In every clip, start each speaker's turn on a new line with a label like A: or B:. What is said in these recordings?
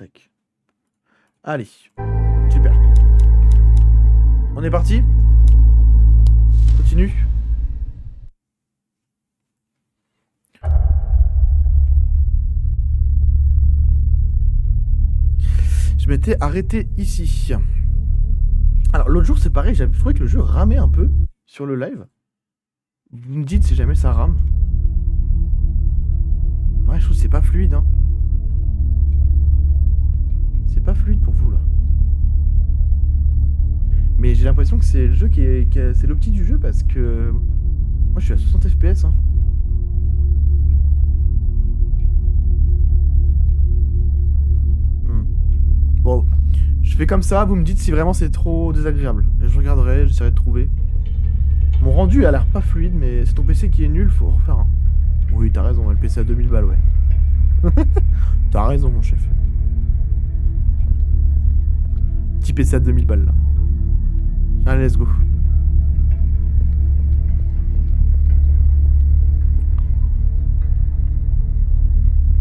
A: Tac. Allez. Super. On est parti. Continue. Je m'étais arrêté ici. Alors l'autre jour c'est pareil, j'avais trouvé que le jeu ramait un peu sur le live. Vous me dites si jamais ça rame. Ouais, je trouve que c'est pas fluide, hein. C'est pas fluide pour vous là. Mais j'ai l'impression que c'est le jeu c'est l'opti du jeu parce que moi je suis à 60 FPS, hein. Bon, je fais comme ça, vous me dites si vraiment c'est trop désagréable. Et je regarderai, j'essaierai de trouver. Mon rendu a l'air pas fluide, mais c'est ton PC qui est nul, faut refaire un. Oui, t'as raison, le PC à 2000 balles, ouais. T'as raison, mon chef. Petit PC à 2000 balles, là. Allez, let's go.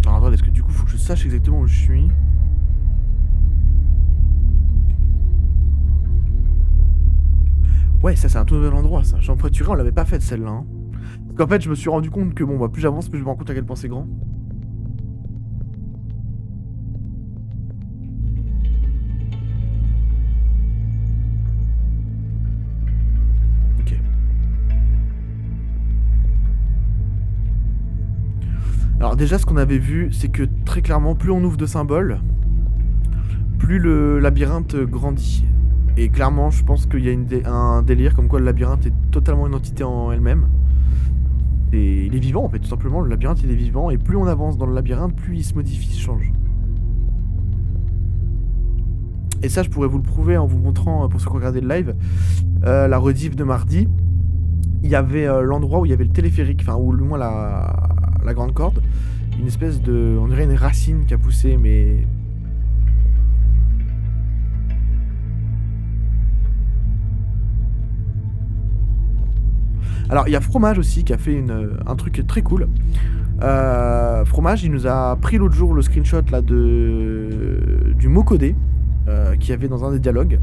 A: Alors, attends, est-ce que du coup, faut que je sache exactement où je suis? Ouais, ça c'est un tout nouvel endroit, ça. Jean Préturé, on l'avait pas fait celle-là. Hein. Parce qu'en fait, je me suis rendu compte que bon, bah, plus j'avance, plus je me rends compte à quel point c'est grand. Ok. Alors déjà, ce qu'on avait vu, c'est que très clairement, plus on ouvre de symboles, plus le labyrinthe grandit. Et clairement, je pense qu'il y a un délire comme quoi le labyrinthe est totalement une entité en elle-même. Et il est vivant en fait, tout simplement. Le labyrinthe il est vivant et plus on avance dans le labyrinthe, plus il se modifie, il se change. Et ça, je pourrais vous le prouver en vous montrant, pour ceux qui regardez le live, la rediff de mardi. Il y avait l'endroit où il y avait le téléphérique, enfin, ou au moins la grande corde. Une espèce de. On dirait une racine qui a poussé, mais. Alors, il y a Fromage aussi qui a fait un truc très cool. Fromage, il nous a pris l'autre jour le screenshot là du mot codé qu'il y avait dans un des dialogues.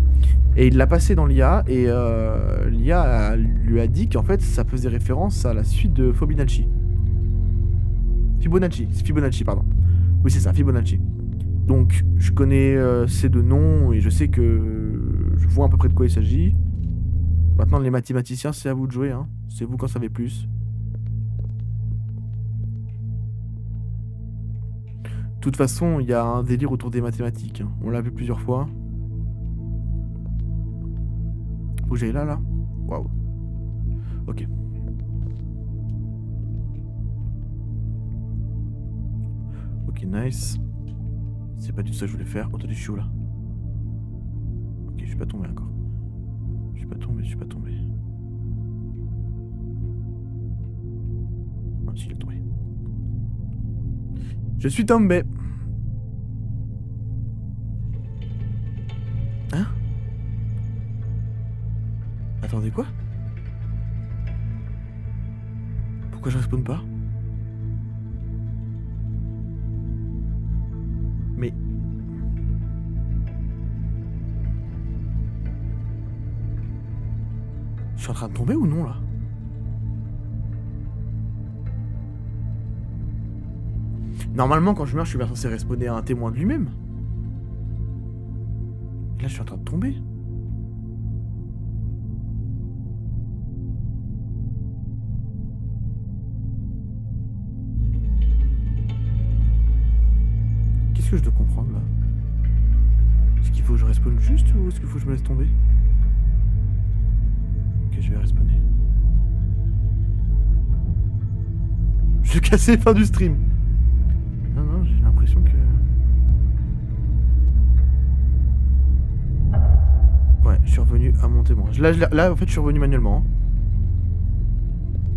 A: Et il l'a passé dans l'IA. Et l'IA lui a dit qu'en fait, ça faisait référence à la suite de Fibonacci. Fibonacci, pardon. Oui, c'est ça, Fibonacci. Donc, je connais ces deux noms et je sais que je vois à peu près de quoi il s'agit. Maintenant, les mathématiciens, c'est à vous de jouer, hein. C'est vous qui en savez plus. De toute façon, il y a un délire autour des mathématiques. Hein. On l'a vu plusieurs fois. Faut que j'aille là. Waouh. Ok. Ok, nice. C'est pas du tout ça que je voulais faire. Oh, t'as du chiot là. Ok, je suis pas tombé encore. Je suis pas tombé. Ah si, il est tombé. Je suis tombé. Hein? Attendez, quoi? Pourquoi je respawn pas? Mais... Je suis en train de tomber ou non, là? Normalement, quand je meurs, je suis bien censé respawner à un témoin de lui-même. Et là, je suis en train de tomber. Qu'est-ce que je dois comprendre, là? Est-ce qu'il faut que je respawn juste ou est-ce qu'il faut que je me laisse tomber? Ok, je vais respawner. Je vais casser fin du stream. Non, j'ai l'impression que... Ouais, je suis revenu à mon témoin. Là, en fait, je suis revenu manuellement. Hein.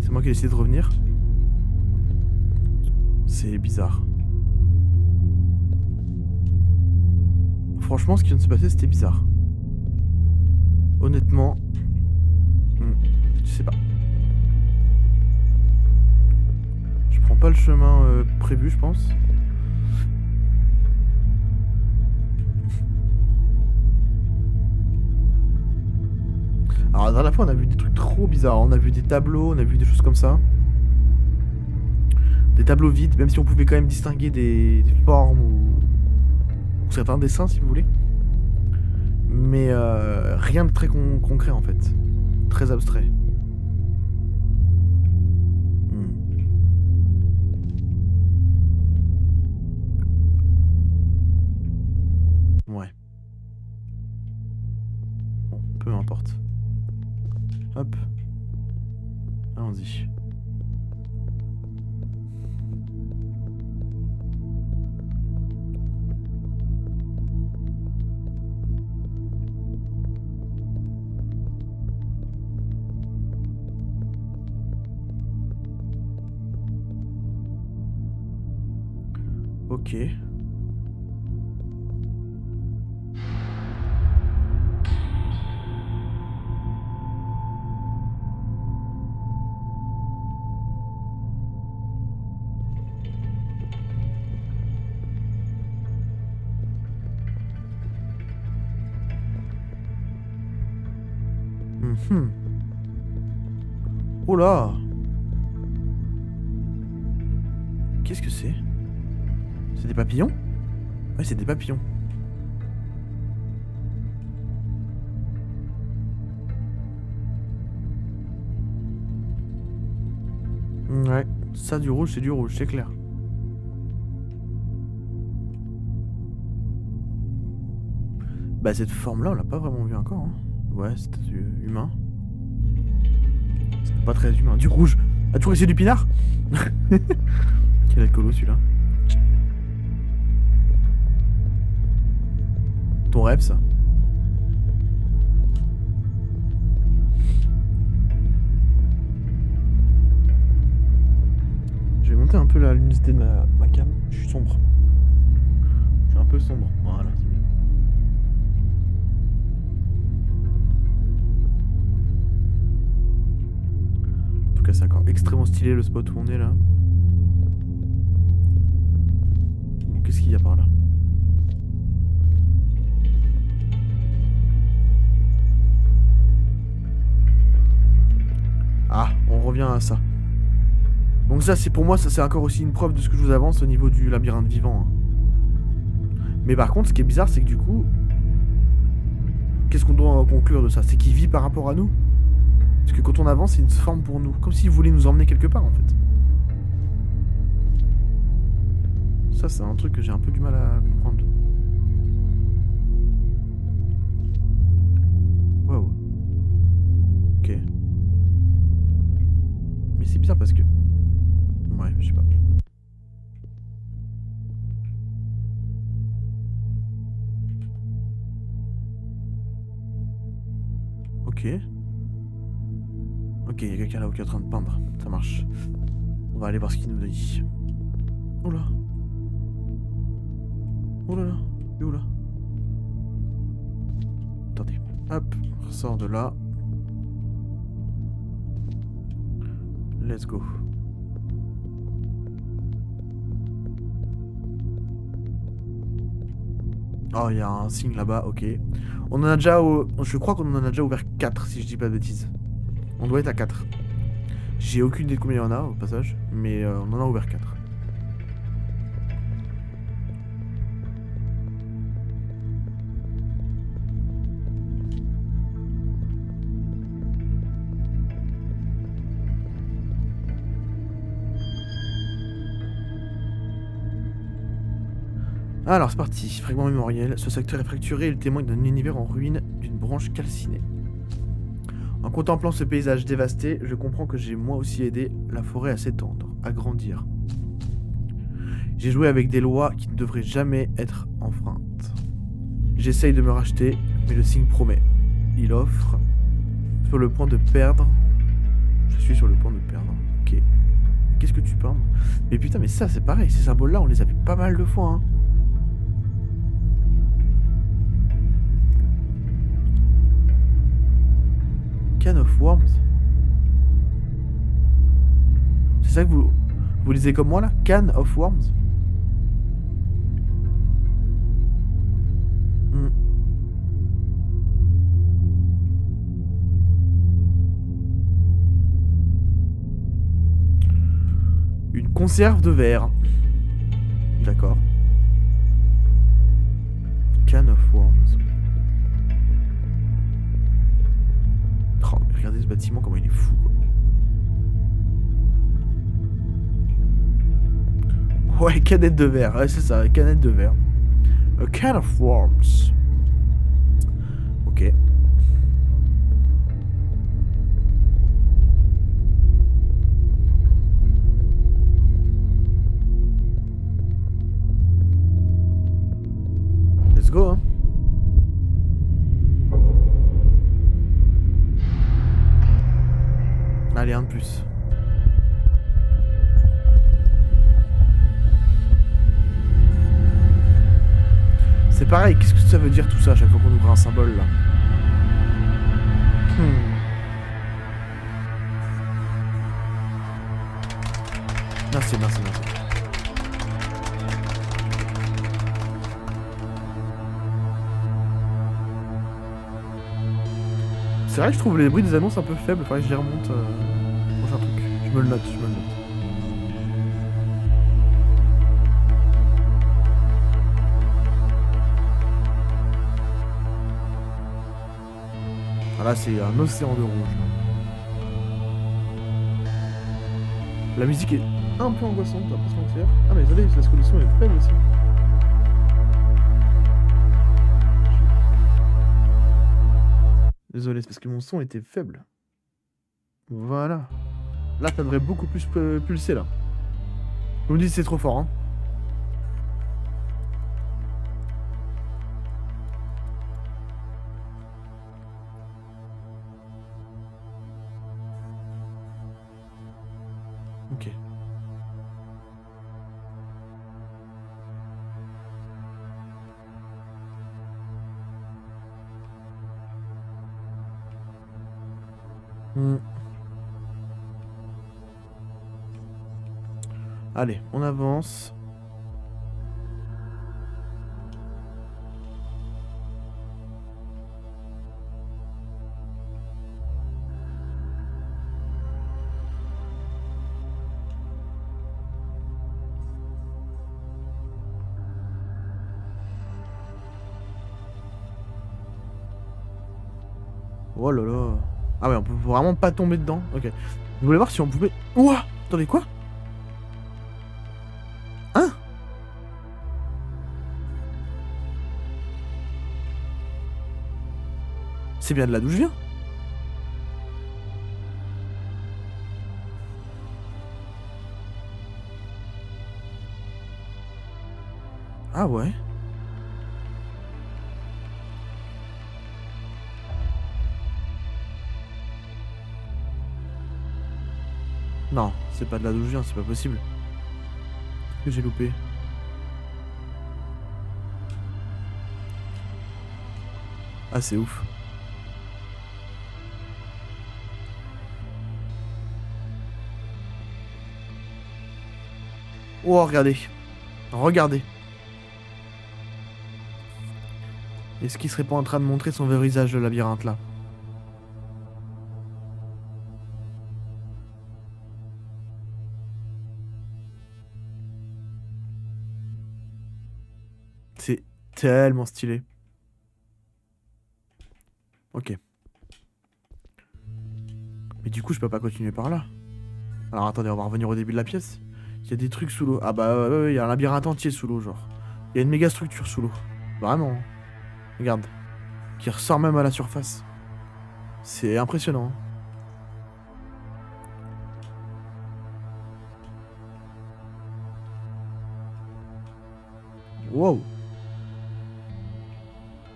A: C'est moi qui ai décidé de revenir. C'est bizarre. Franchement, ce qui vient de se passer, c'était bizarre. Honnêtement... je sais pas. Je prends pas le chemin prévu, je pense. la dernière fois, on a vu des trucs trop bizarres. On a vu des tableaux, on a vu des choses comme ça. Des tableaux vides, même si on pouvait quand même distinguer des formes ou certains dessins, si vous voulez. Mais rien de très concret, en fait. Très abstrait. Ouais. Bon, peu importe. Hop. Allons-y. Ok. Oh là! Qu'est-ce que c'est? C'est des papillons? Ouais, c'est des papillons. Ouais, ça du rouge, c'est clair. Bah cette forme-là, on l'a pas vraiment vue encore. Hein. Ouais, c'était humain. C'était pas très humain. Du rouge. Ah, toujours essayé du pinard? Quel écolo celui-là. Ton rêve, ça. Je vais monter un peu la luminosité de ma cam. Je suis sombre. Je suis un peu sombre. Voilà, c'est mieux. En tout cas, c'est encore extrêmement stylé le spot où on est là. Bon, qu'est-ce qu'il y a par là? Ah, on revient à ça. Donc ça, c'est pour moi, ça c'est encore aussi une preuve de ce que je vous avance au niveau du labyrinthe vivant. Hein. Mais par contre, ce qui est bizarre, c'est que du coup, qu'est-ce qu'on doit conclure de ça? C'est qu'il vit par rapport à nous. Parce que quand on avance, c'est une forme pour nous. Comme s'il voulait nous emmener quelque part, en fait. Ça, c'est un truc que j'ai un peu du mal à comprendre. Waouh. Ok. Mais c'est bizarre parce que... Ouais, je sais pas. Ok. Ok, il y a quelqu'un là qui est en train de peindre. Ça marche. On va aller voir ce qu'il nous dit. Oh là. Oh là là. Et où là? Attendez. Hop. On ressort de là. Let's go. Oh, il y a un signe là-bas, ok. On en a déjà... Je crois qu'on en a déjà ouvert 4, si je dis pas de bêtises. On doit être à 4. J'ai aucune idée de combien il y en a, au passage. Mais on en a ouvert 4. Alors, c'est parti. Fragment mémoriel. Ce secteur est fracturé et il témoigne d'un univers en ruine, d'une branche calcinée. En contemplant ce paysage dévasté, je comprends que j'ai moi aussi aidé la forêt à s'étendre, à grandir. J'ai joué avec des lois qui ne devraient jamais être enfreintes. J'essaye de me racheter, mais le signe promet. Il offre. Sur le point de perdre. Je suis sur le point de perdre. Ok. Qu'est-ce que tu peins? Mais putain, mais ça c'est pareil. Ces symboles-là, on les a vus pas mal de fois. Hein. Can of Worms. C'est ça que vous lisez comme moi là? Can of Worms. conserve de verre. D'accord. Can of worms. Oh, mais regardez ce bâtiment, comment il est fou, quoi. Ouais, canette de verre. Ouais, c'est ça, canette de verre. A can of worms. Ok. Let's go, hein. Allez, un de plus. C'est pareil, qu'est-ce que ça veut dire tout ça à chaque fois qu'on ouvre un symbole là? Merci, merci, merci. C'est vrai que je trouve les bruits des annonces un peu faibles, faudrait que je les remonte. Prochain truc. Je me le note, je me le note. Ah là, c'est un océan de rouge. La musique est un peu angoissante, on va pas se mentir. Ah mais désolé, parce que le son est faible aussi. Désolé, c'est parce que mon son était faible. Voilà. Là, ça devrait beaucoup plus pulser là. Vous me dites c'est trop fort, hein. Ok. Allez, on avance. Oh là là. Ah ouais, on peut vraiment pas tomber dedans. Ok. Je voulais voir si on pouvait... Ouah! Attendez, quoi? Hein? C'est bien de là d'où je viens. Ah ouais. Non, c'est pas de là d'où je viens, c'est pas possible. Qu'est-ce que j'ai loupé? Ah, c'est ouf. Oh, regardez. Regardez. Est-ce qu'il serait pas en train de montrer son vrai visage, le labyrinthe, là? C'est tellement stylé. Ok. Mais du coup, je peux pas continuer par là. Alors attendez, on va revenir au début de la pièce. Il y a des trucs sous l'eau. Ah bah ouais, il y a un labyrinthe entier sous l'eau, genre. Il y a une méga structure sous l'eau. Vraiment. Regarde. Qui ressort même à la surface. C'est impressionnant. Wow.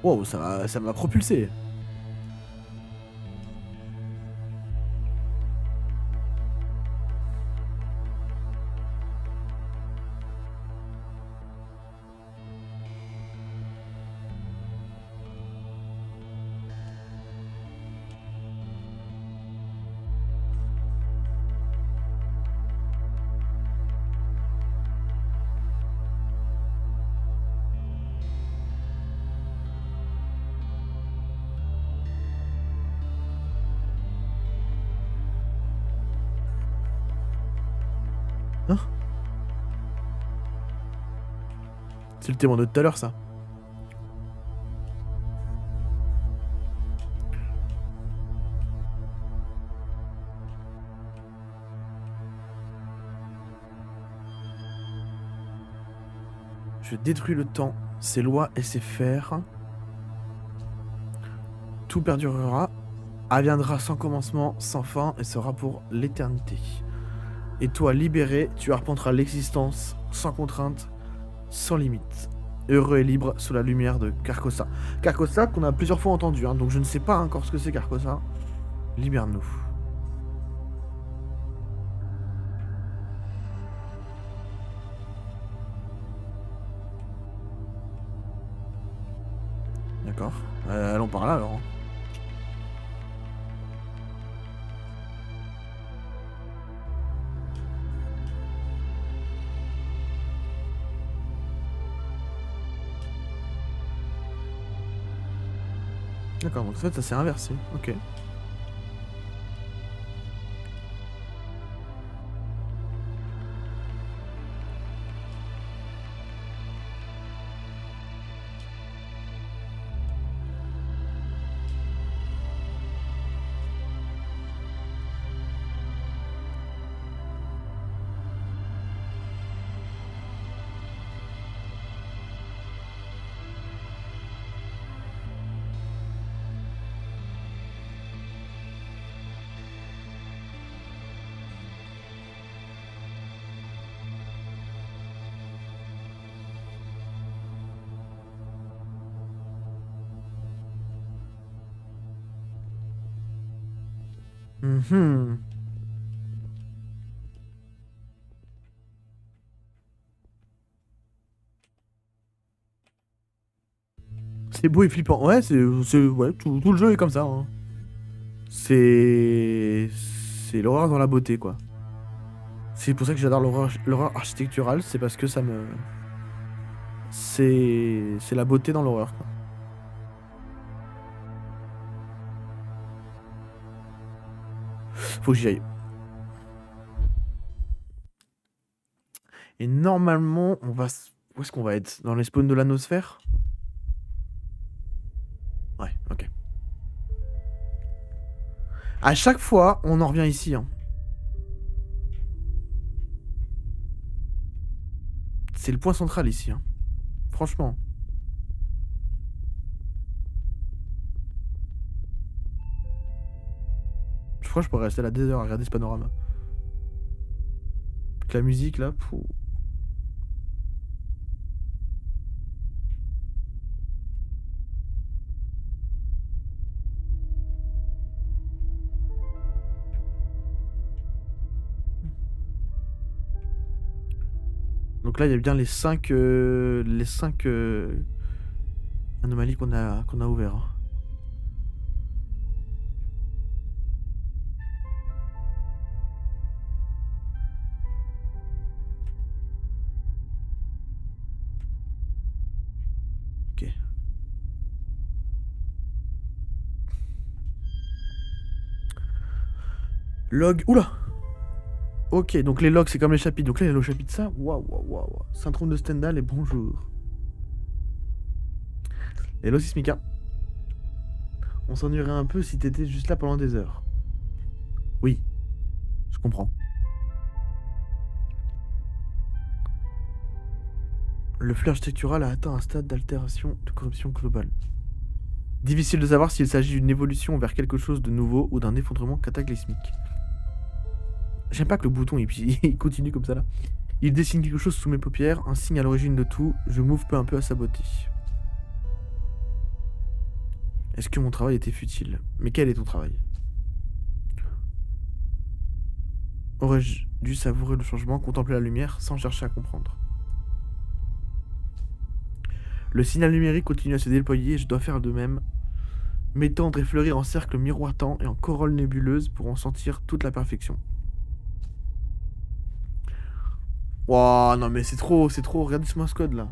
A: Wow, ça m'a propulsé. C'est le témoin de tout à l'heure, ça. Je détruis le temps, ses lois et ses fers. Tout perdurera, adviendra sans commencement, sans fin, et sera pour l'éternité. Et toi, libéré, tu arpenteras l'existence, sans contrainte, sans limite. Heureux et libre sous la lumière de Carcosa. Carcosa qu'on a plusieurs fois entendu, hein, donc je ne sais pas encore ce que c'est Carcosa. Libère-nous. D'accord. Allons par là alors. Hein. D'accord, donc en fait ça s'est inversé. Ok. Mhm. C'est beau et flippant. Ouais, ouais, tout le jeu est comme ça. Hein. C'est l'horreur dans la beauté, quoi. C'est pour ça que j'adore l'horreur architecturale, c'est parce que ça me... C'est la beauté dans l'horreur, quoi. Faut que j'y aille. Et normalement, on va... Où est-ce qu'on va être? Dans les spawns de l'anosphère? Ouais, ok. À chaque fois, on en revient ici. Hein. C'est le point central ici. Hein. Franchement. Je crois que je pourrais rester là des heures à regarder ce panorama. Avec la musique là. Pour... Donc là, il y a bien les 5 anomalies qu'on a ouvertes. Hein. Ok. Log. Oula! Ok, donc les logs, c'est comme les chapitres. Donc là, il y a le chapitre ça. Waouh, waouh, waouh. Syndrome de Stendhal et bonjour. Hello Sismika. On s'ennuierait un peu si t'étais juste là pendant des heures. Oui, je comprends. Le flux architectural a atteint un stade d'altération de corruption globale. Difficile de savoir s'il s'agit d'une évolution vers quelque chose de nouveau ou d'un effondrement cataclysmique. J'aime pas que le bouton il continue comme ça là. Il dessine quelque chose sous mes paupières, un signe à l'origine de tout. Je m'ouvre peu à peu à sa beauté. Est-ce que mon travail était futile? Mais quel est ton travail? Aurais-je dû savourer le changement, contempler la lumière sans chercher à comprendre? Le signal numérique continue à se déployer et je dois faire de même. M'étendre et fleurir en cercle miroitant et en corolle nébuleuse pour en sentir toute la perfection. Wouah, non mais c'est trop. Regardez ce mouse code là.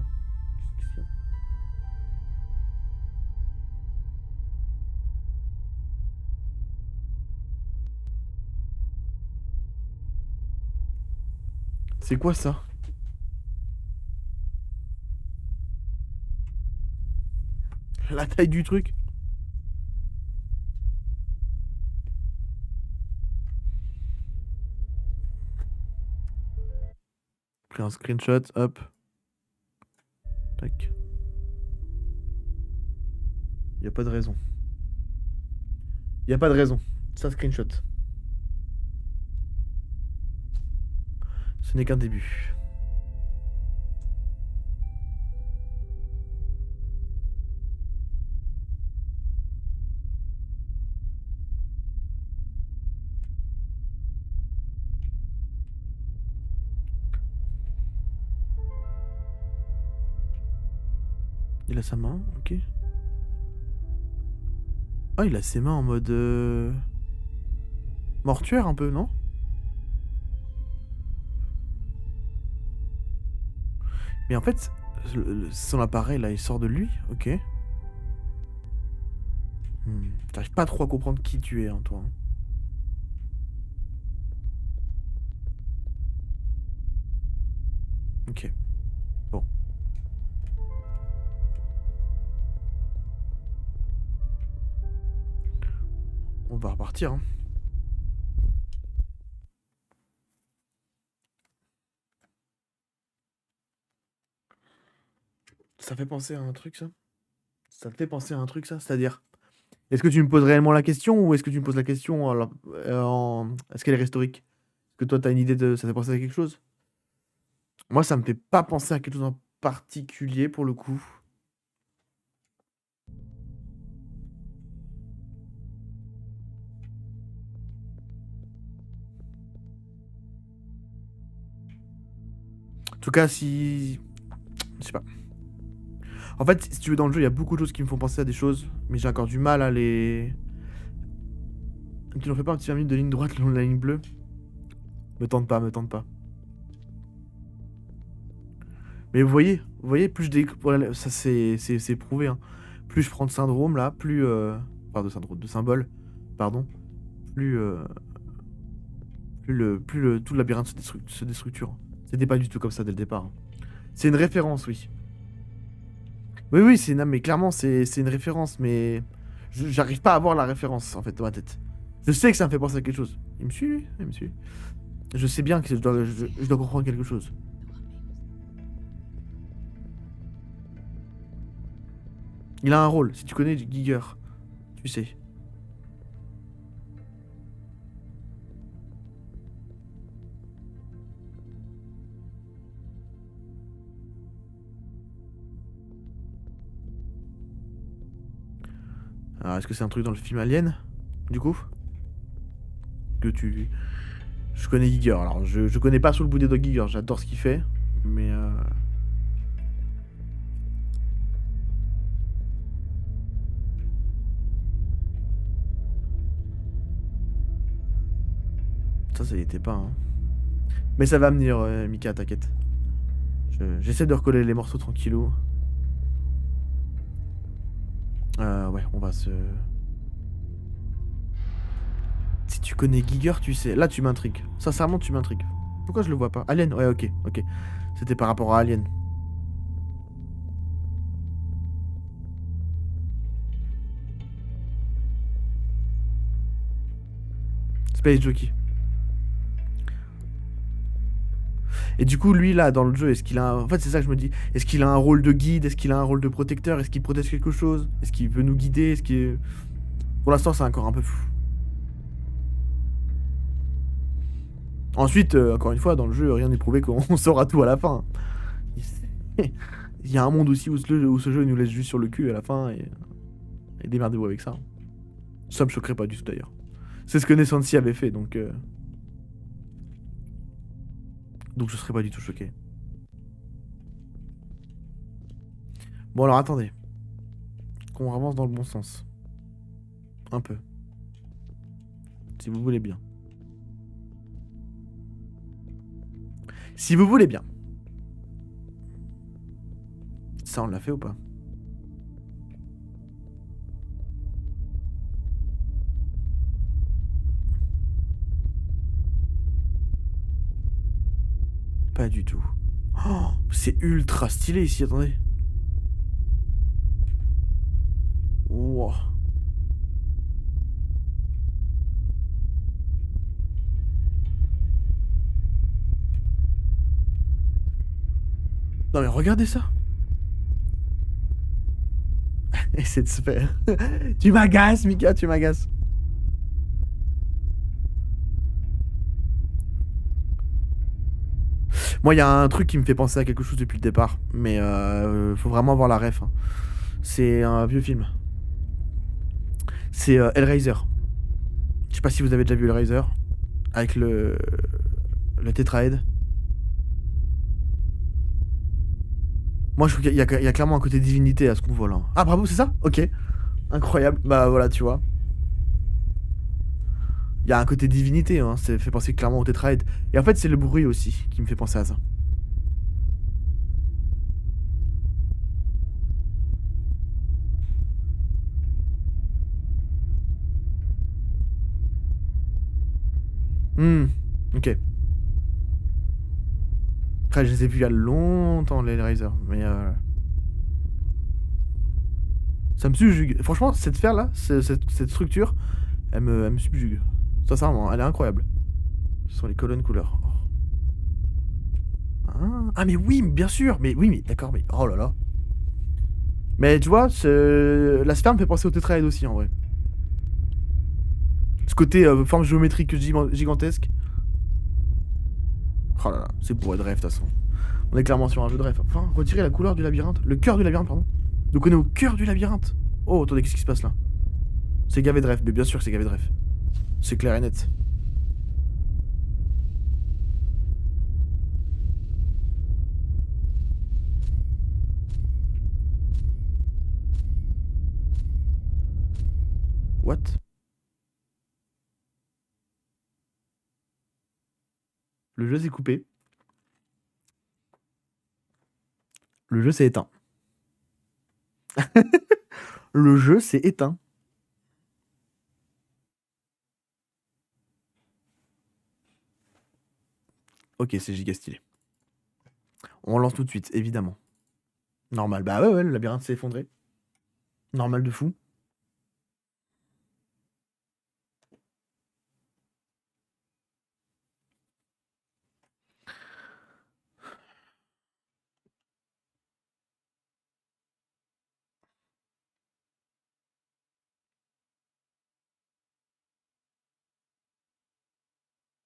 A: C'est quoi ça? la taille du truc. Pris un screenshot, hop. Tac. Y a pas de raison. Y a pas de raison. Ça screenshot. Ce n'est qu'un début. Il a sa main, ok. Ah, il a ses mains en mode... mortuaire un peu, non? Mais en fait, son appareil là, il sort de lui, ok. J'arrive pas trop à comprendre qui tu es, hein, toi. Ok. Bon. On va repartir, hein. Ça fait penser à un truc, ça? Ça te fait penser à un truc, ça? C'est-à-dire, est-ce que tu me poses réellement la question ou est-ce que tu me poses la question est-ce qu'elle est historique? Est-ce que toi, t'as une idée de... Ça te fait penser à quelque chose? Moi, ça me fait pas penser à quelque chose en particulier, pour le coup. En tout cas, si... Je sais pas. En fait, si tu veux, dans le jeu, il y a beaucoup de choses qui me font penser à des choses, mais j'ai encore du mal à les... Tu n'en fais pas un petit 20 minutes de ligne droite le long de la ligne bleue? Me tente pas, me tente pas. Mais vous voyez, plus je découvre... Ça, c'est prouvé, hein. Plus je prends de syndrome, là, plus... Enfin, de syndrome, de symbole, pardon. Plus... tout le labyrinthe se déstructure. C'était pas du tout comme ça dès le départ, hein. C'est une référence, oui. Oui, oui, non, mais clairement, c'est une référence, mais... J'arrive pas à avoir la référence, en fait, dans ma tête. Je sais que ça me fait penser à quelque chose. Il me suit, lui? Il me suit. Je sais bien que je dois comprendre quelque chose. Il a un rôle. Si tu connais Giger, tu sais. Alors, est-ce que c'est un truc dans le film Alien, du coup? Que tu... Je connais Giger. Alors, je connais pas sous le bout des doigts Giger. J'adore ce qu'il fait, mais... Ça y était pas, hein. Mais ça va venir, Mika, t'inquiète. J'essaie de recoller les morceaux tranquillou. Ouais, on va se... Si tu connais Giger, tu sais. Là, tu m'intrigues. Sincèrement, tu m'intrigues. Pourquoi je le vois pas? Alien? Ouais, ok, ok. C'était par rapport à Alien. Space Jockey. Et du coup, lui, là, dans le jeu, est-ce qu'il a... En fait, c'est ça que je me dis. Est-ce qu'il a un rôle de guide? Est-ce qu'il a un rôle de protecteur? Est-ce qu'il protège quelque chose? Est-ce qu'il veut nous guider? Est-ce qu'il... Pour l'instant, c'est encore un peu fou. Ensuite, encore une fois, dans le jeu, rien n'est prouvé qu'on saura tout à la fin. Il y a un monde aussi où ce jeu nous laisse juste sur le cul à la fin et démerdez-vous avec ça. Ça me choquerait pas du tout d'ailleurs. C'est ce que Nessancy avait fait, donc je serais pas du tout choqué. Bon alors attendez. Qu'on avance dans le bon sens. Un peu. Si vous voulez bien. Si vous voulez bien. Ça, on l'a fait ou pas? Pas du tout. Oh, c'est ultra stylé ici, attendez. Wouah. Non mais regardez ça. Essaie de se faire. Tu m'agaces, Mika, tu m'agaces. Moi, il y a un truc qui me fait penser à quelque chose depuis le départ, mais faut vraiment avoir la ref, hein. C'est un vieux film. C'est Hellraiser. Je sais pas si vous avez déjà vu Hellraiser avec le tétraède. Moi, je trouve qu'il y a clairement un côté divinité à ce qu'on voit là. Ah, bravo, c'est ça? Ok. Incroyable. Bah voilà, tu vois. Il y a un côté divinité, hein. Ça fait penser clairement au tétraède. Et en fait, c'est le bruit aussi qui me fait penser à ça. Ok. Après, je les ai vus il y a longtemps, les Hellraiser. Mais ça me subjugue. Franchement, cette sphère-là, cette structure, elle me subjugue. Sincèrement, elle est incroyable. Ce sont les colonnes couleurs. Ah, mais oui, bien sûr. Mais oui, mais d'accord, mais oh là là. Mais tu vois, la sphère me fait penser au tétraède aussi, en vrai. Ce côté forme géométrique gigantesque. Oh là là, c'est pour de rêve, de toute façon. On est clairement sur un jeu de rêve. Enfin, retirer la couleur du labyrinthe. Le cœur du labyrinthe, pardon. Donc on est au cœur du labyrinthe. Oh, attendez, qu'est-ce qui se passe là? C'est gavé de rêve, mais bien sûr que c'est gavé de rêve. C'est clair et net. What? Le jeu s'est coupé. Le jeu s'est éteint. Le jeu s'est éteint. Ok, c'est giga stylé. On lance tout de suite, évidemment. Normal. Bah ouais, le labyrinthe s'est effondré. Normal de fou.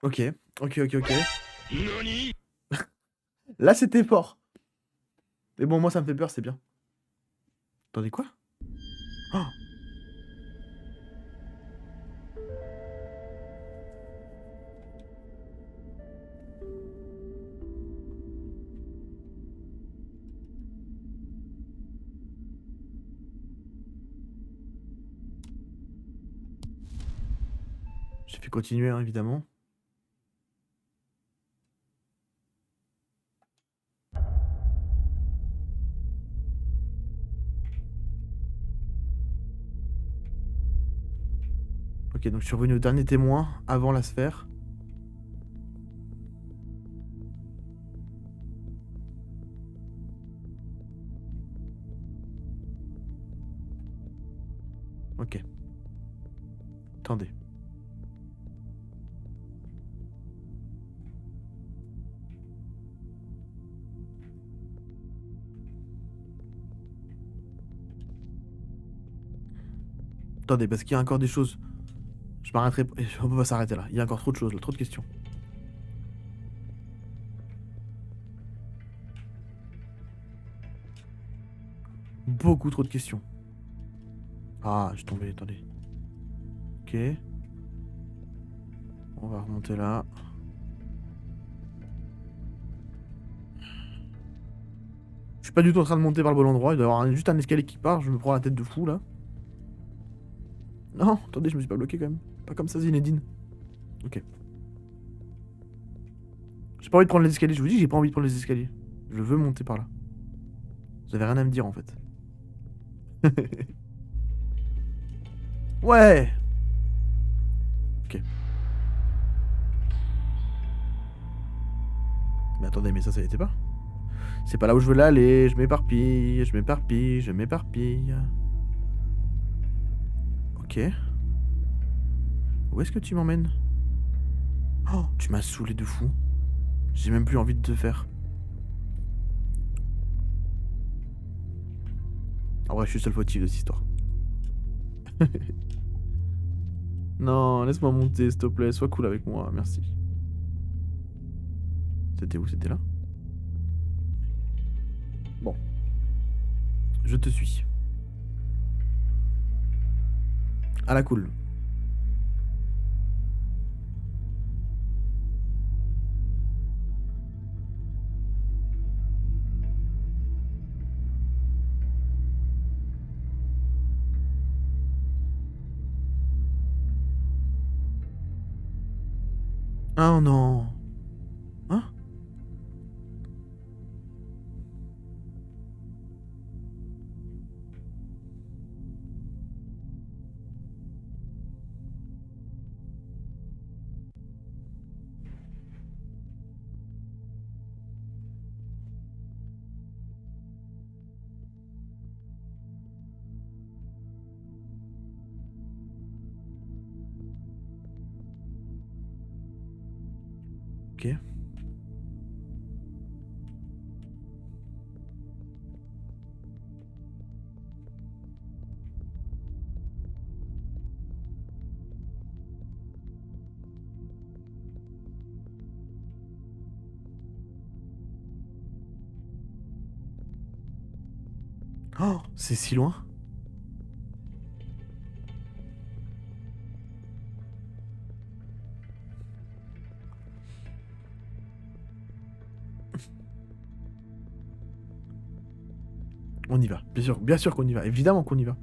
A: Ok, ok. Là, c'était fort. Mais bon, moi, ça me fait peur, c'est bien. Attendez, quoi? Oh. J'ai fait continuer, hein, évidemment. Ok, donc je suis revenu au dernier témoin avant la sphère. Ok. Attendez. Attendez, parce qu'il y a encore des choses. Je m'arrêterai. On peut pas s'arrêter là. Il y a encore trop de choses, là, trop de questions. Beaucoup trop de questions. Ah, je suis tombé, attendez. Ok. On va remonter là. Je suis pas du tout en train de monter par le bon endroit. Il doit y avoir juste un escalier qui part. Je me prends la tête de fou là. Non, attendez, je me suis pas bloqué quand même. Pas comme ça, Zinedine. Ok. J'ai pas envie de prendre les escaliers. Je vous dis, j'ai pas envie de prendre les escaliers. Je veux monter par là. Vous avez rien à me dire en fait. Ouais. Ok. Mais attendez, mais ça y était pas. C'est pas là où je veux l'aller. Je m'éparpille, je m'éparpille, je m'éparpille. Ok. Où est-ce que tu m'emmènes? Oh, tu m'as saoulé de fou. J'ai même plus envie de te faire. En vrai, je suis seul fautif de cette histoire. Non, laisse-moi monter, s'il te plaît. Sois cool avec moi, merci. C'était où? C'était là? Bon. Je te suis. À la cool. Oh non. Hein? Ok. Oh, c'est si loin. On y va. Bien sûr qu'on y va. Évidemment qu'on y va.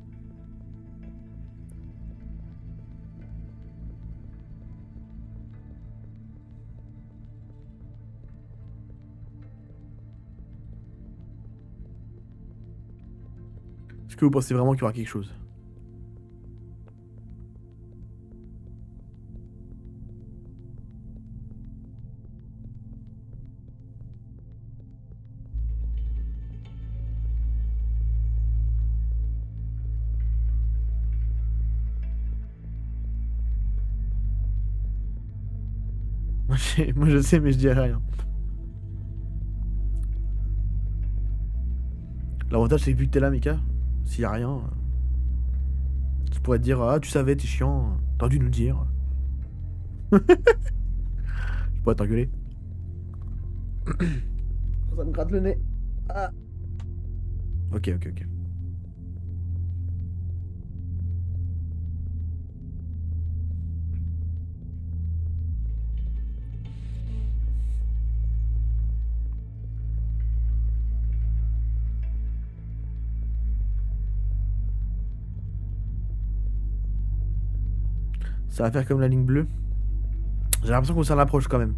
A: Est-ce que vous pensez vraiment qu'il y aura quelque chose? Moi je sais, mais je dirais rien. L'avantage c'est que vu que t'es là, Mika, s'il y a rien, tu pourrais te dire ah tu savais, t'es chiant, t'aurais dû nous le dire. Je pourrais t'engueuler. Ça me gratte le nez. Ah. Ok. Ça va faire comme la ligne bleue. J'ai l'impression qu'on s'en approche quand même.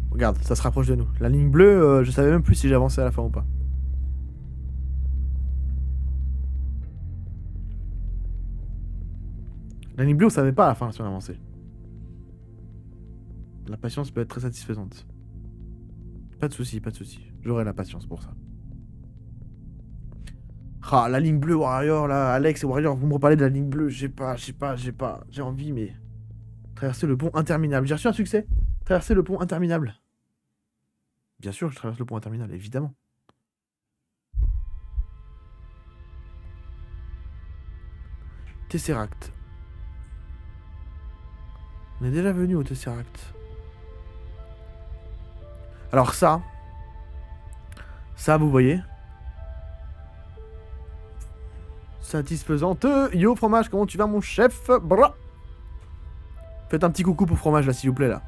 A: Regarde, ça se rapproche de nous. La ligne bleue, je savais même plus si j'avançais à la fin ou pas. La ligne bleue, on savait pas à la fin si on avançait. La patience peut être très satisfaisante. Pas de soucis. J'aurai la patience pour ça. Ah, la ligne bleue, Warrior, là, Alex et Warrior, vous me reparlez de la ligne bleue, j'ai envie, mais... Traverser le pont interminable. J'ai reçu un succès. Traverser le pont interminable. Bien sûr, je traverse le pont interminable, évidemment. Tesseract. On est déjà venu au Tesseract. Alors ça, vous voyez. Satisfaisante. Yo, fromage, comment tu vas, mon chef? Bra. Faites un petit coucou pour fromage, là, s'il vous plaît, là.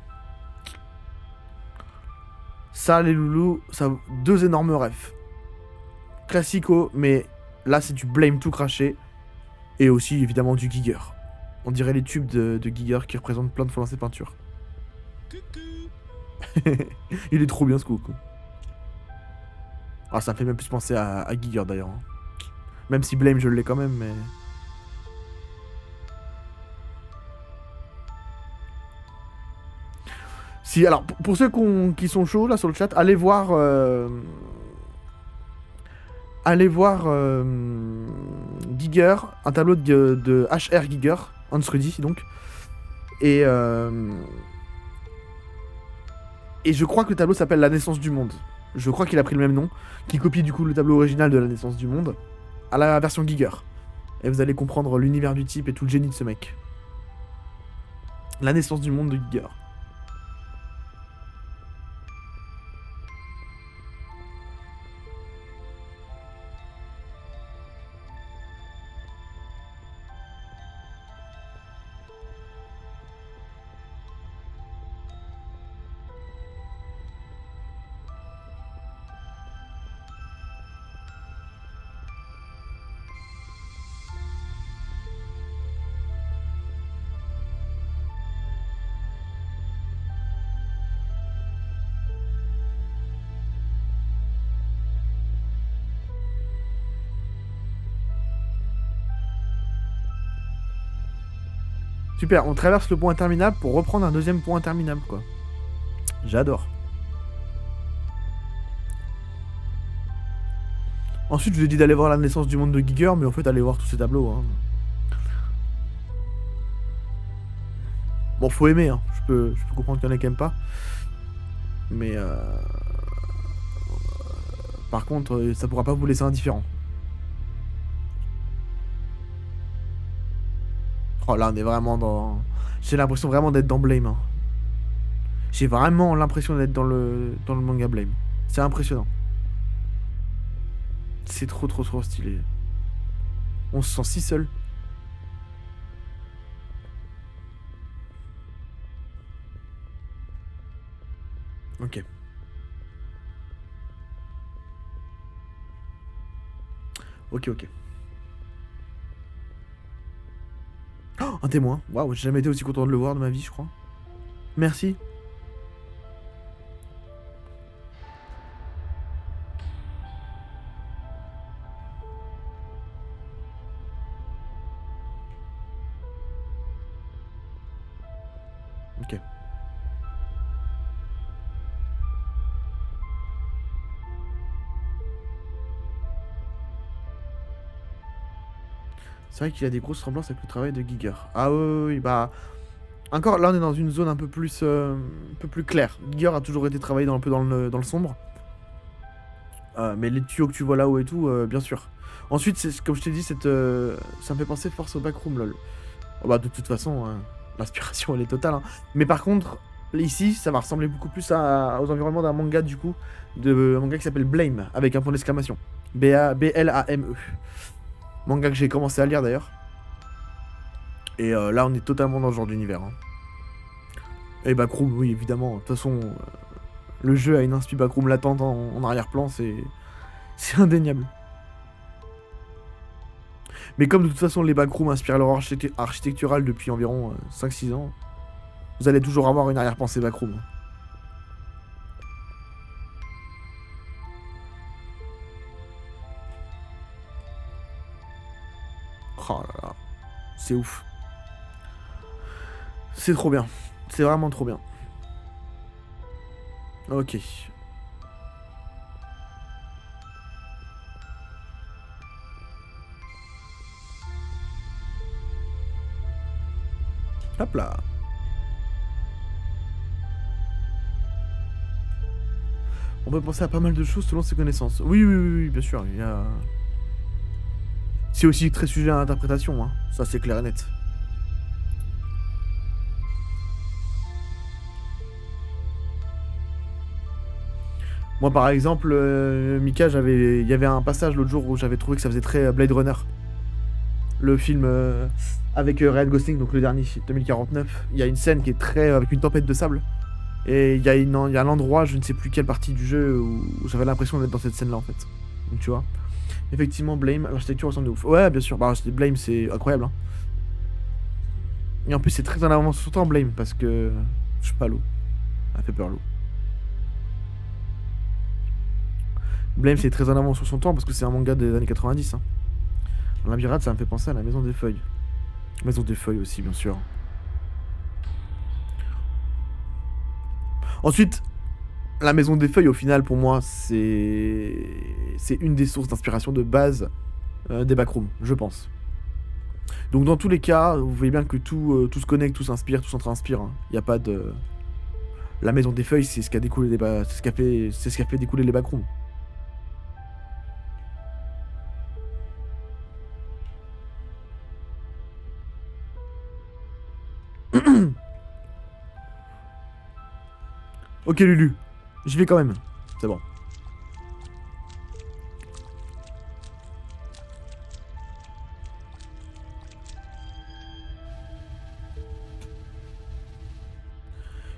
A: Ça, les loulous, ça, 2 énormes refs. Classico, mais là, c'est du blame tout craché. Et aussi, évidemment, du Giger. On dirait les tubes de Giger qui représentent plein de fois dans ses peintures. Il est trop bien, ce coucou. Ah, ça me fait même plus penser à Giger, d'ailleurs. Hein. Même si blame, je l'ai quand même, mais... Si, alors, pour ceux qui sont chauds, là, sur le chat, allez voir Giger, un tableau de H.R. Giger, Hans Rudi donc. Et je crois que le tableau s'appelle La naissance du monde. Je crois qu'il a pris le même nom, qui copie du coup le tableau original de La naissance du monde à la version Giger. Et vous allez comprendre l'univers du type et tout le génie de ce mec. La naissance du monde de Giger. Super, on traverse le point interminable pour reprendre un deuxième point interminable, quoi. J'adore. Ensuite, je vous ai dit d'aller voir la naissance du monde de Giger, mais en fait, allez voir tous ces tableaux. Hein. Bon, faut aimer, hein. Je peux comprendre qu'il y en a qui aiment pas. Mais par contre, ça pourra pas vous laisser indifférent. Oh là, on est vraiment dans... J'ai l'impression vraiment d'être dans Blame. Hein. J'ai vraiment l'impression d'être dans le manga Blame. C'est impressionnant. C'est trop stylé. On se sent si seul. Ok. Ok. Oh, un témoin. Waouh, j'ai jamais été aussi content de le voir de ma vie, je crois. Merci. Ok. C'est vrai qu'il a des grosses ressemblances avec le travail de Giger. Ah oui, bah... Encore, là on est dans une zone un peu plus claire. Giger a toujours été travaillé un peu dans le sombre. Mais les tuyaux que tu vois là-haut et tout, bien sûr. Ensuite, comme je t'ai dit, ça me fait penser force au backroom, lol. Oh, bah de toute façon, l'inspiration elle est totale. Hein. Mais par contre, ici, ça va ressembler beaucoup plus aux environnements d'un manga du coup. Un manga qui s'appelle Blame, avec un point d'exclamation. B-L-A-M-E. Manga que j'ai commencé à lire d'ailleurs. Et là, on est totalement dans ce genre d'univers. Hein. Et Backroom, oui, évidemment. De toute façon, le jeu a une inspi Backroom latente en arrière-plan, c'est indéniable. Mais comme de toute façon, les Backrooms inspirent leur architecturale depuis environ 5-6 ans, vous allez toujours avoir une arrière-pensée Backroom. Oh là là, c'est ouf. C'est trop bien. C'est vraiment trop bien. Ok. Hop là. On peut penser à pas mal de choses selon ses connaissances. Oui, bien sûr. Il y a... C'est aussi très sujet à l'interprétation, hein. Ça c'est clair et net. Moi par exemple, Mika, il y avait un passage l'autre jour où j'avais trouvé que ça faisait très Blade Runner. Le film avec Ryan Gosling, donc le dernier, 2049. Il y a une scène qui est très... avec une tempête de sable. Et il y a un endroit, je ne sais plus quelle partie du jeu, où j'avais l'impression d'être dans cette scène-là en fait. Donc tu vois. Effectivement, Blame, l'architecture ressemble de ouf. Ouais, bien sûr, bah, Blame c'est incroyable. Hein. Et en plus, c'est très en avance sur son temps, Blame, parce que... Je sais pas, l'eau. Elle fait peur, l'eau. Blame, c'est très en avance sur son temps, parce que c'est un manga des années 90. Hein. Labyrinthe, ça me fait penser à la Maison des Feuilles. Maison des Feuilles aussi, bien sûr. Ensuite, la Maison des Feuilles, au final, pour moi, c'est une des sources d'inspiration de base des backrooms, je pense. Donc dans tous les cas, vous voyez bien que tout se connecte, tout s'inspire, tout s'inspire. Il n'y a pas de... La maison des feuilles, c'est ce qui a découlé c'est ce qui a fait découler les backrooms. Ok Lulu, j'y vais quand même. C'est bon.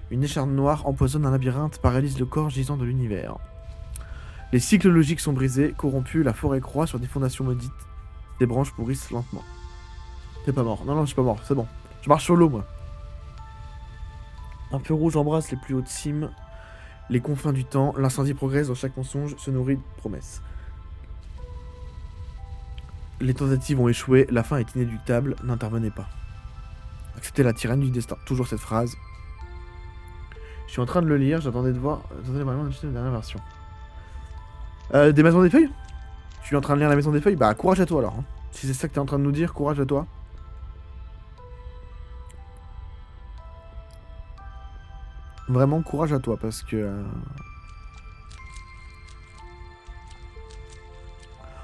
A: Une écharpe noire empoisonne un labyrinthe, paralyse le corps gisant de l'univers. Les cycles logiques sont brisés, corrompus, la forêt croît sur des fondations maudites. Des branches pourrissent lentement. T'es pas mort. Non, non, je suis pas mort, c'est bon. Je marche sur l'eau, moi. Un feu rouge embrasse les plus hautes cimes, les confins du temps. L'incendie progresse dans chaque mensonge, se nourrit de promesses. Les tentatives ont échoué, la fin est inéluctable, n'intervenez pas. Acceptez la tyrannie du destin. Toujours cette phrase. Je suis en train de le lire, j'attendais de voir. Attendez vraiment la dernière version. Des maisons des feuilles? Tu es en train de lire la maison des feuilles? Bah courage à toi alors. Si c'est ça que t'es en train de nous dire, courage à toi. Vraiment courage à toi parce que...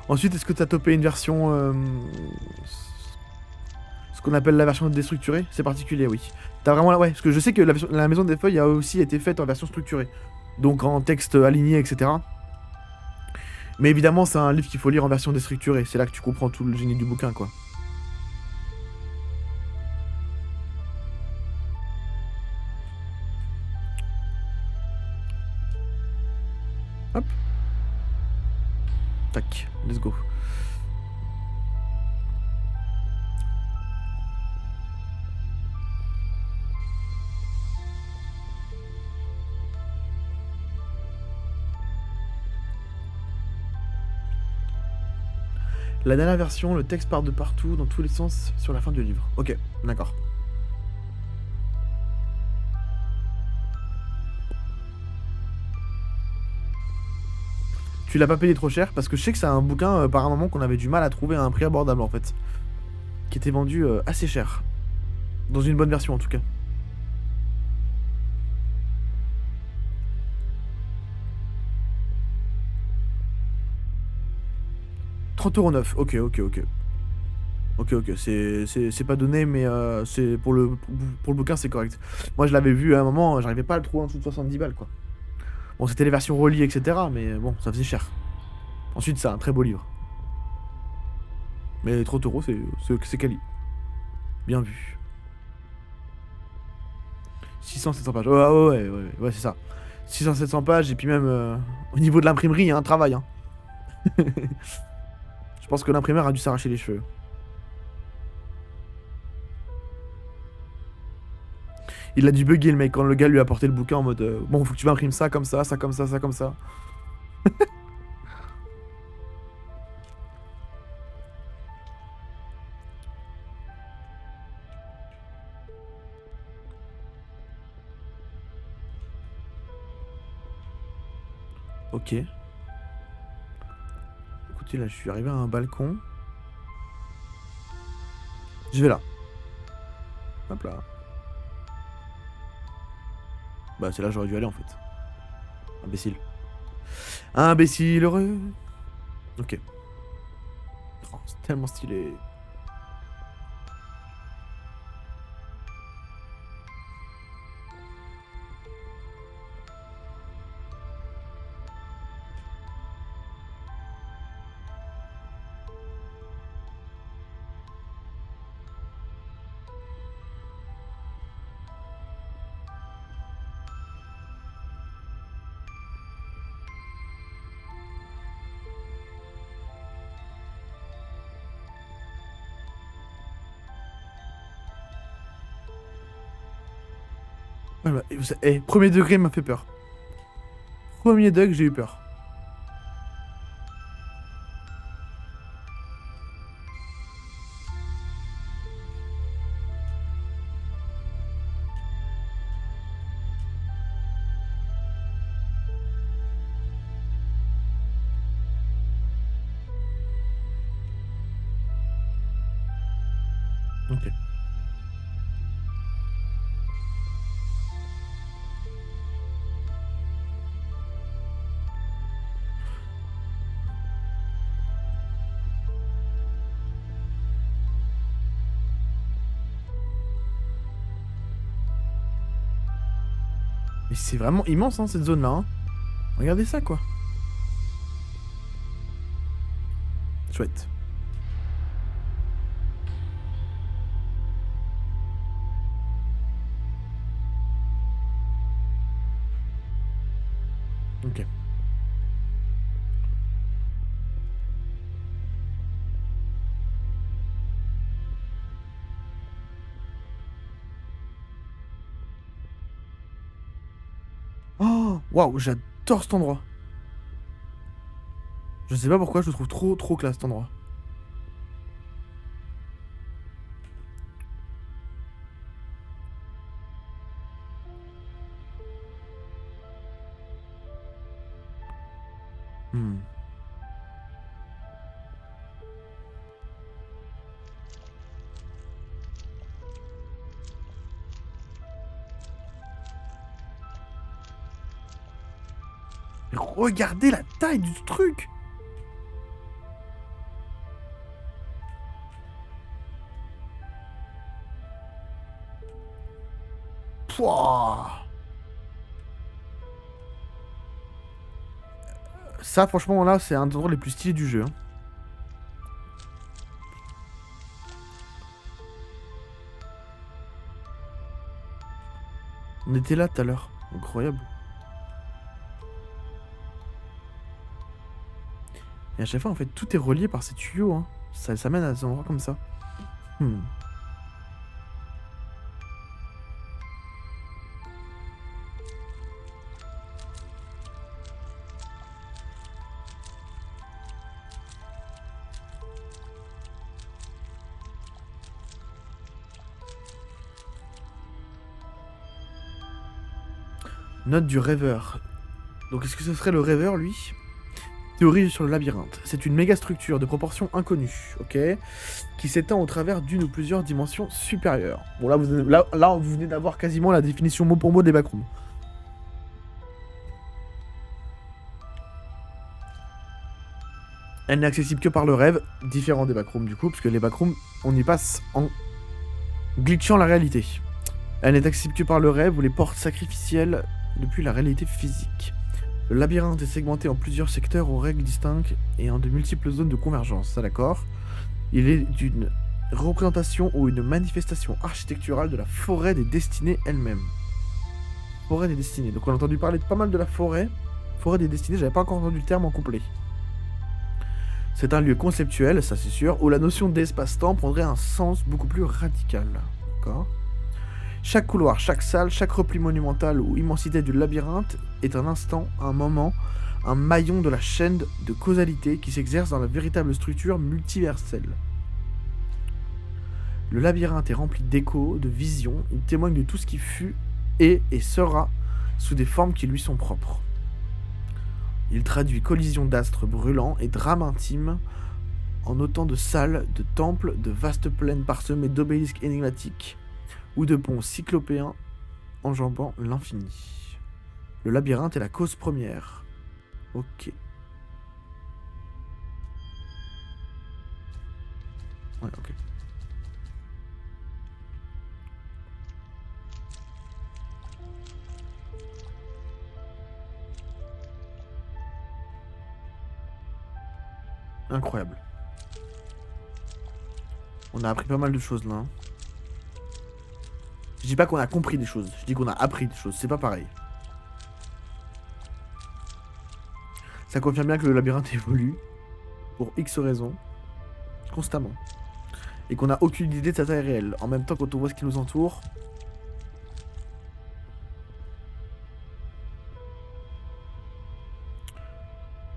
A: Ensuite, est-ce que t'as topé une version... Ce qu'on appelle la version déstructurée? C'est particulier, oui. T'as vraiment... Ouais, parce que je sais que la maison des feuilles a aussi été faite en version structurée. Donc en texte aligné, etc. Mais évidemment, c'est un livre qu'il faut lire en version déstructurée. C'est là que tu comprends tout le génie du bouquin, quoi. Hop. Tac, let's go. La dernière version, le texte part de partout, dans tous les sens, sur la fin du livre. Ok, d'accord. Tu l'as pas payé trop cher parce que je sais que c'est un bouquin par un moment qu'on avait du mal à trouver à un prix abordable en fait. Qui était vendu assez cher. Dans une bonne version en tout cas. 30,9€, ok, ok, ok. Ok, ok, c'est pas donné, mais c'est pour le bouquin, c'est correct. Moi, je l'avais vu à un moment, j'arrivais pas à le trouver en dessous de 70 balles, quoi. Bon, c'était les versions reliées, etc., mais bon, ça faisait cher. Ensuite, c'est un très beau livre. Mais 30€, c'est quali. Bien vu. 600-700 pages. Ouais, c'est ça. 600-700 pages, et puis même au niveau de l'imprimerie, il y a un travail. Hein. Je pense que l'imprimeur a dû s'arracher les cheveux. Il a dû bugger le mec quand le gars lui a apporté le bouquin en mode bon, faut que tu m'imprimes ça comme ça, ça comme ça, ça comme ça. Ok. Écoutez, là, je suis arrivé à un balcon. Je vais là. Hop là. Bah, c'est là que j'aurais dû aller en fait. Imbécile. Imbécile heureux. Ok. Oh, c'est tellement stylé. Ouais, bah, premier degré m'a fait peur. Premier degré, j'ai eu peur. Ok. Mais c'est vraiment immense, hein, cette zone-là. Hein. Regardez ça, quoi. Chouette. Ok. Oh, waouh, j'adore cet endroit. Je sais pas pourquoi, je le trouve trop classe cet endroit. Hmm. Mais regardez la taille du truc. Pouah. Ça, franchement, là, c'est un des endroits les plus stylés du jeu. Hein. On était là tout à l'heure. Incroyable. Et à chaque fois, en fait, tout est relié par ces tuyaux. Hein. Ça mène à des endroits comme ça. Hmm. Note du rêveur. Donc, est-ce que ce serait le rêveur, lui? Théorie sur le labyrinthe. C'est une méga structure de proportions inconnues, ok, qui s'étend au travers d'une ou plusieurs dimensions supérieures. Bon, là, vous venez d'avoir quasiment la définition mot pour mot des backrooms. Elle n'est accessible que par le rêve, différent des backrooms du coup, parce que les backrooms, on y passe en glitchant la réalité. Elle n'est accessible que par le rêve ou les portes sacrificielles depuis la réalité physique. Le labyrinthe est segmenté en plusieurs secteurs aux règles distinctes et en de multiples zones de convergence, ça d'accord. Il est d'une représentation ou une manifestation architecturale de la forêt des destinées elle-même. Forêt des destinées. Donc on a entendu parler de pas mal de la forêt. Forêt des destinées, j'avais pas encore entendu le terme en complet. C'est un lieu conceptuel, ça c'est sûr, où la notion d'espace-temps prendrait un sens beaucoup plus radical. D'accord ? Chaque couloir, chaque salle, chaque repli monumental ou immensité du labyrinthe est un instant, un moment, un maillon de la chaîne de causalité qui s'exerce dans la véritable structure multiverselle. Le labyrinthe est rempli d'échos, de visions, il témoigne de tout ce qui fut, est et sera sous des formes qui lui sont propres. Il traduit collisions d'astres brûlants et drames intimes en autant de salles, de temples, de vastes plaines parsemées d'obélisques énigmatiques ou de ponts cyclopéens enjambant l'infini. Le labyrinthe est la cause première. Ok. Ouais, ok. Incroyable. On a appris pas mal de choses là. Hein. Je dis pas qu'on a compris des choses, je dis qu'on a appris des choses, c'est pas pareil. Ça confirme bien que le labyrinthe évolue, pour X raisons, constamment. Et qu'on a aucune idée de sa taille réelle. En même temps, quand on voit ce qui nous entoure...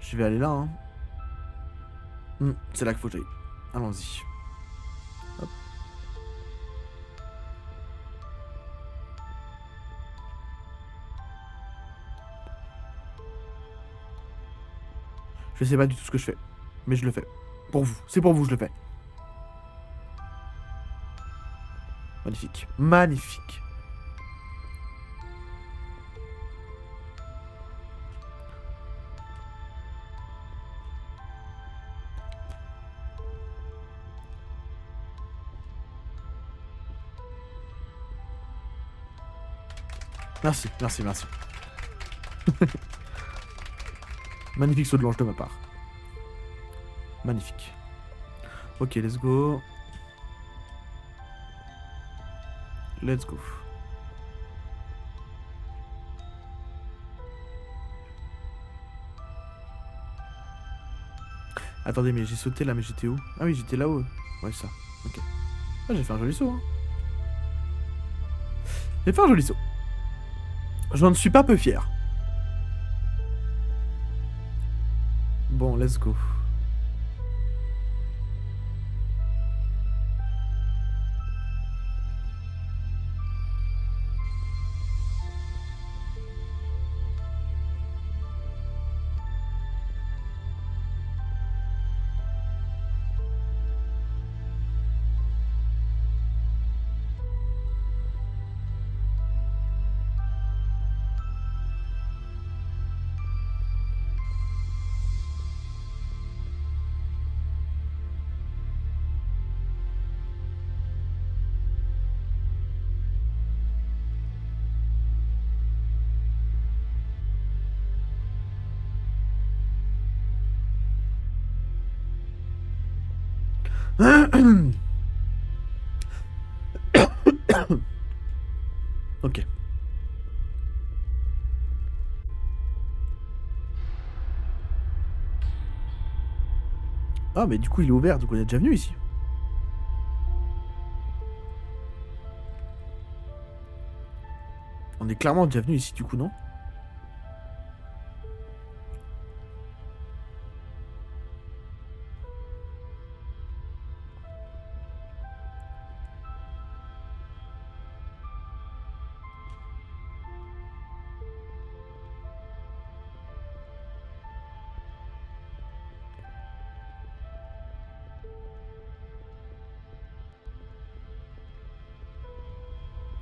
A: Je vais aller là, hein. C'est là qu'il faut que j'aille. Allons-y. Hop. Je sais pas du tout ce que je fais. Mais je le fais. Pour vous. C'est pour vous que je le fais. Magnifique. Magnifique. Merci, merci, merci. Magnifique saut de l'ange de ma part. Magnifique. Ok, let's go. Let's go. Attendez, mais j'ai sauté là, mais j'étais où? Ah oui, j'étais là-haut. Ouais, ça. Ok. Ah, j'ai fait un joli saut, hein. J'ai fait un joli saut. J'en suis pas peu fier. Bon, let's go. Ok. Ah, mais du coup, il est ouvert, donc on est déjà venu ici. On est clairement déjà venu ici, du coup, non?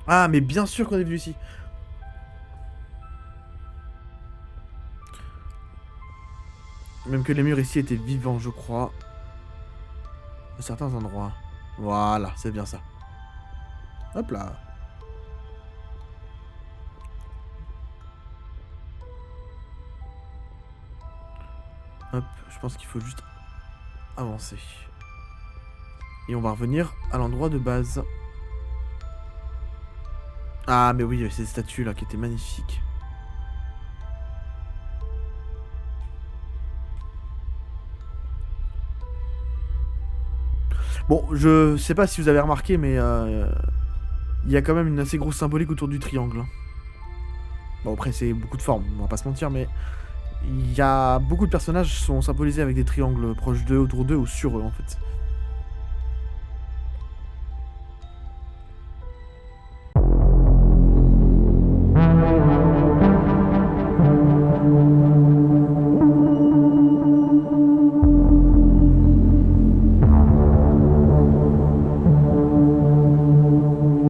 A: Ah, mais bien sûr qu'on est venu ici. Même que les murs ici étaient vivants, je crois. À certains endroits. Voilà, c'est bien ça. Hop là. Hop, je pense qu'il faut juste avancer. Et on va revenir à l'endroit de base. Ah, mais oui, il y avait cette statue là qui était magnifique. Bon, je sais pas si vous avez remarqué, mais il y a quand même une assez grosse symbolique autour du triangle. Bon, après, c'est beaucoup de formes, on va pas se mentir, mais il y a beaucoup de personnages qui sont symbolisés avec des triangles proches d'eux, autour d'eux ou sur eux en fait.